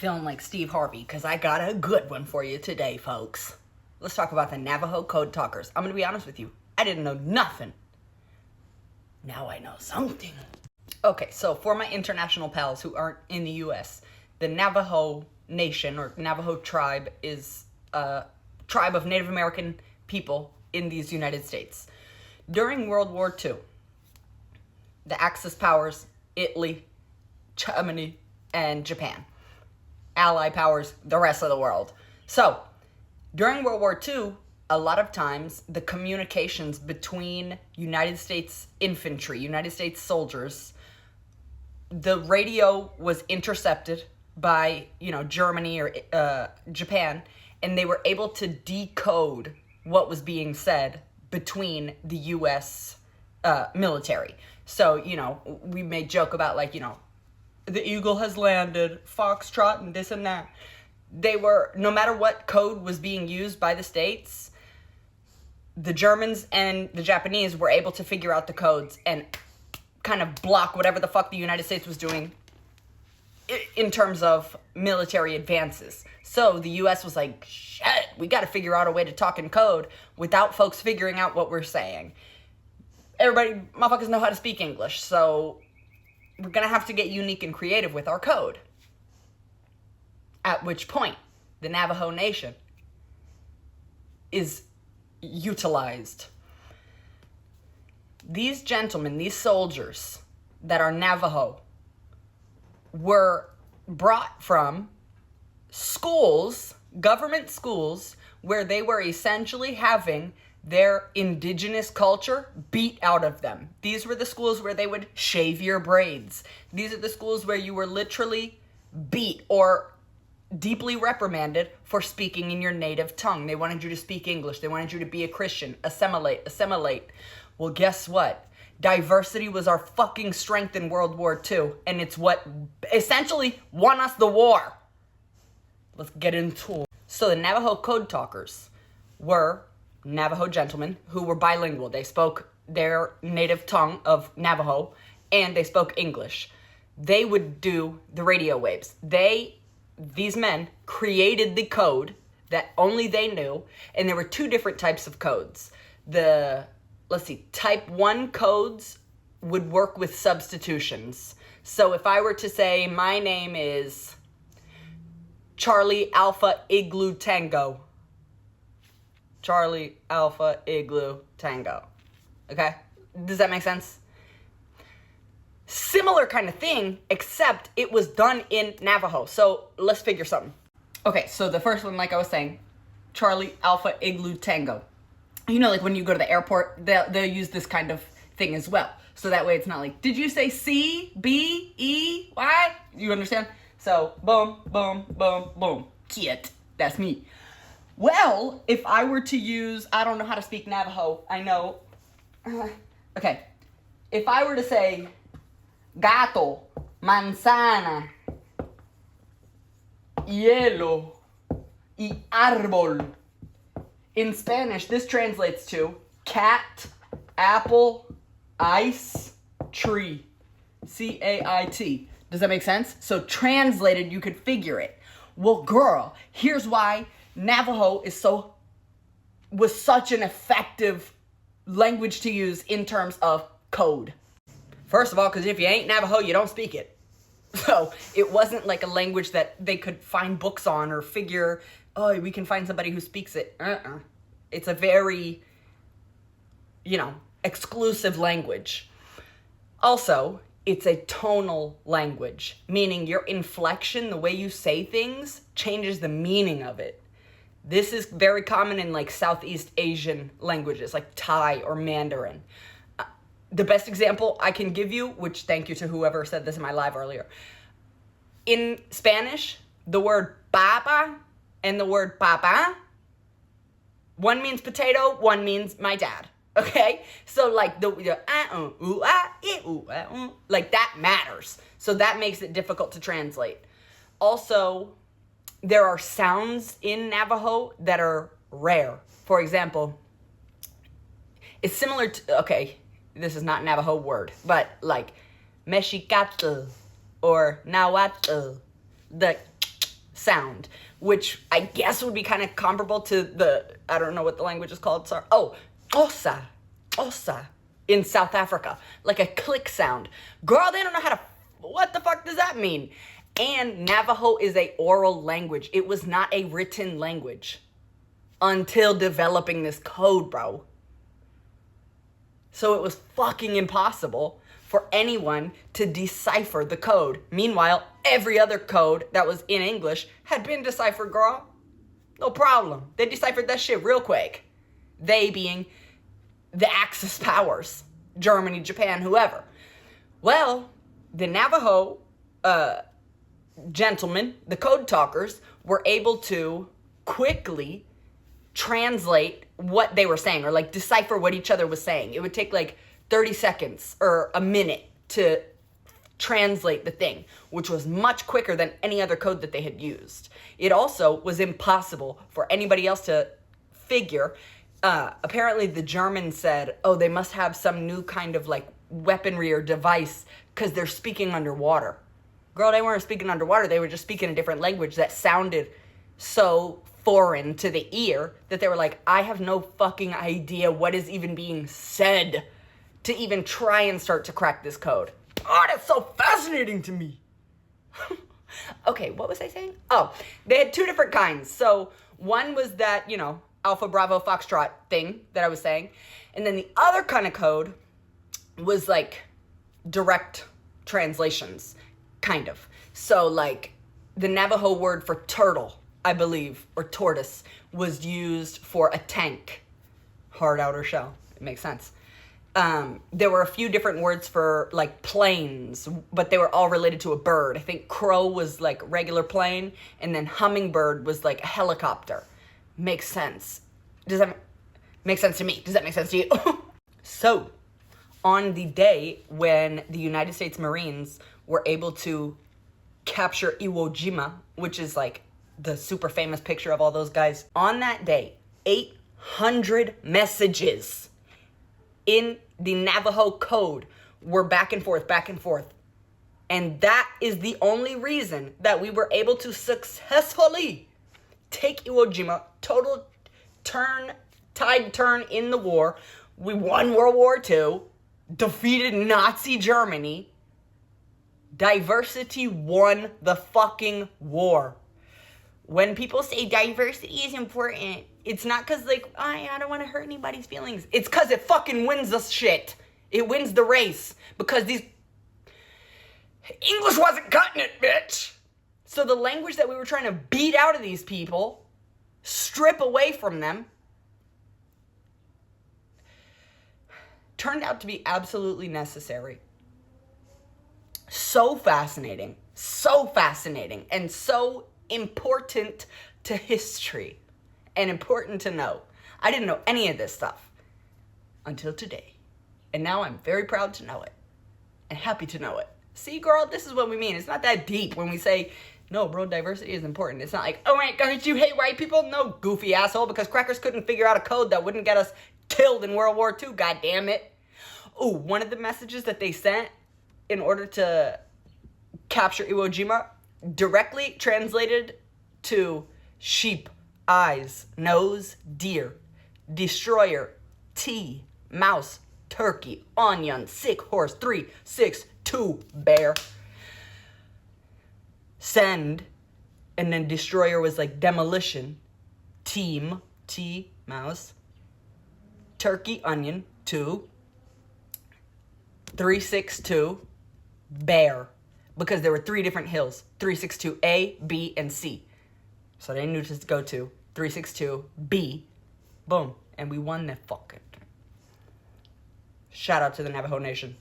feeling like Steve Harvey because I got a good one for you today, folks. Let's talk about the Navajo Code Talkers. I'm going to be honest with you. I didn't know nothing. Now I know something. Okay, so for my international pals who aren't in the U.S., the Navajo Nation or Navajo tribe is a tribe of Native American people in these United States. During World War II, the Axis powers, Italy, Germany, and Japan, ally powers, the rest of the world. So, during World War II, a lot of times the communications between United States infantry, United States soldiers, the radio was intercepted by, Germany or Japan, and they were able to decode what was being said between the U.S. Military. So, we may joke about, the Eagle has landed, Foxtrot, and this and that. They were, no matter what code was being used by the States, the Germans and the Japanese were able to figure out the codes and kind of block whatever the fuck the United States was doing in terms of military advances. So the U.S. was like, shit, we got to figure out a way to talk in code without folks figuring out what we're saying. Everybody, motherfuckers know how to speak English, so we're going to have to get unique and creative with our code. At which point, the Navajo Nation is utilized. These gentlemen, these soldiers that are Navajo, were brought from schools, government schools, where they were essentially having their indigenous culture beat out of them. These were the schools where they would shave your braids. These are the schools where you were literally beat or deeply reprimanded for speaking in your native tongue. They wanted you to speak English. They wanted you to be a Christian. Assimilate. Well, guess what? Diversity was our fucking strength in World War II, and it's what essentially won us the war. Let's get into it. So the Navajo Code Talkers were Navajo gentlemen who were bilingual. They spoke their native tongue of Navajo, and they spoke English. They would do the radio waves. These men created the code that only they knew, and there were two different types of codes. Type 1 codes would work with substitutions. So if I were to say, my name is Charlie Alpha Igloo Tango. Charlie Alpha Igloo Tango. Okay? Does that make sense? Similar kind of thing, except it was done in Navajo. So let's figure something. Okay, so the first one, like I was saying, Charlie Alpha Igloo Tango. Like when you go to the airport, they'll use this kind of thing as well. So that way it's not like, did you say C, B, E, Y? You understand? So, boom, boom, boom, boom. Kit. That's me. Well, if I were to use, I don't know how to speak Navajo. I know. Okay. If I were to say, gato, manzana, hielo, y árbol. In Spanish, this translates to cat, apple, ice, tree. C-A-I-T. Does that make sense? So translated, you could figure it. Well, girl, here's why Navajo was such an effective language to use in terms of code. First of all, because if you ain't Navajo, you don't speak it. So it wasn't like a language that they could find books on or figure, oh, we can find somebody who speaks it. It's a very, exclusive language. Also, it's a tonal language, meaning your inflection, the way you say things, changes the meaning of it. This is very common in Southeast Asian languages, like Thai or Mandarin. The best example I can give you, which thank you to whoever said this in my live earlier. In Spanish, the word papa and the word papa, one means potato, one means my dad. Okay? So that matters. So that makes it difficult to translate. Also, there are sounds in Navajo that are rare. For example, it's similar to, this is not Navajo word, but Mexicatl or Nahuatl. The sound, which I guess would be kind of comparable to the, I don't know what the language is called, sorry. Oh, osa, osa in South Africa, like a click sound. Girl, they don't know how to, what the fuck does that mean? And Navajo is a oral language. It was not a written language until developing this code, bro. So it was fucking impossible for anyone to decipher the code. Meanwhile, every other code that was in English had been deciphered, girl. No problem. They deciphered that shit real quick. They being the Axis powers. Germany, Japan, whoever. Well, the Navajo gentlemen, the code talkers, were able to quickly translate what they were saying, or like decipher what each other was saying. It would take like 30 seconds or a minute to translate the thing, which was much quicker than any other code that they had used. It also was impossible for anybody else to figure. Apparently the Germans said, oh, they must have some new kind of like weaponry or device because they're speaking underwater. Girl, they weren't speaking underwater. They were just speaking a different language that sounded so foreign to the ear that they were like, I have no fucking idea what is even being said to even try and start to crack this code. Oh, that's so fascinating to me. Okay, what was I saying? Oh, they had two different kinds. So one was that, you know, Alpha Bravo Foxtrot thing that I was saying. And then the other kind of code was like direct translations, kind of. So like the Navajo word for turtle, I believe, or tortoise, was used for a tank. Hard outer shell. It makes sense. There were a few different words for like planes, but they were all related to a bird. I think crow was like regular plane, and then hummingbird was like a helicopter. Makes sense. Does that make sense to me? Does that make sense to you? So, on the day when the United States Marines were able to capture Iwo Jima, which is like the super famous picture of all those guys, on that day, 800 messages in the Navajo code were back and forth, back and forth. And that is the only reason that we were able to successfully take Iwo Jima, total tide turn in the war. We won World War II, defeated Nazi Germany. Diversity won the fucking war. When people say diversity is important, it's not because, like, I don't want to hurt anybody's feelings. It's because it fucking wins the shit. It wins the race. Because these... English wasn't cutting it, bitch. So the language that we were trying to beat out of these people, strip away from them, turned out to be absolutely necessary. So fascinating, and so important to history, and important to know. I didn't know any of this stuff until today, and now I'm very proud to know it, and happy to know it. See, girl, this is what we mean. It's not that deep when we say, no, bro, diversity is important. It's not like, oh my God, you hate white people? No, goofy asshole, because crackers couldn't figure out a code that wouldn't get us killed in World War II, God damn it. Oh, one of the messages that they sent in order to capture Iwo Jima directly translated to sheep, eyes, nose, deer, destroyer, tea, mouse, turkey, onion, sick horse, 3, 6, 2, bear. Send, and then destroyer was like demolition. Team, T, mouse, turkey, onion, 2, 362, bear. Because there were 3 different hills. 362 A, B, and C. So they knew to go to 362 B. Boom. And we won that fucking. Shout out to the Navajo Nation.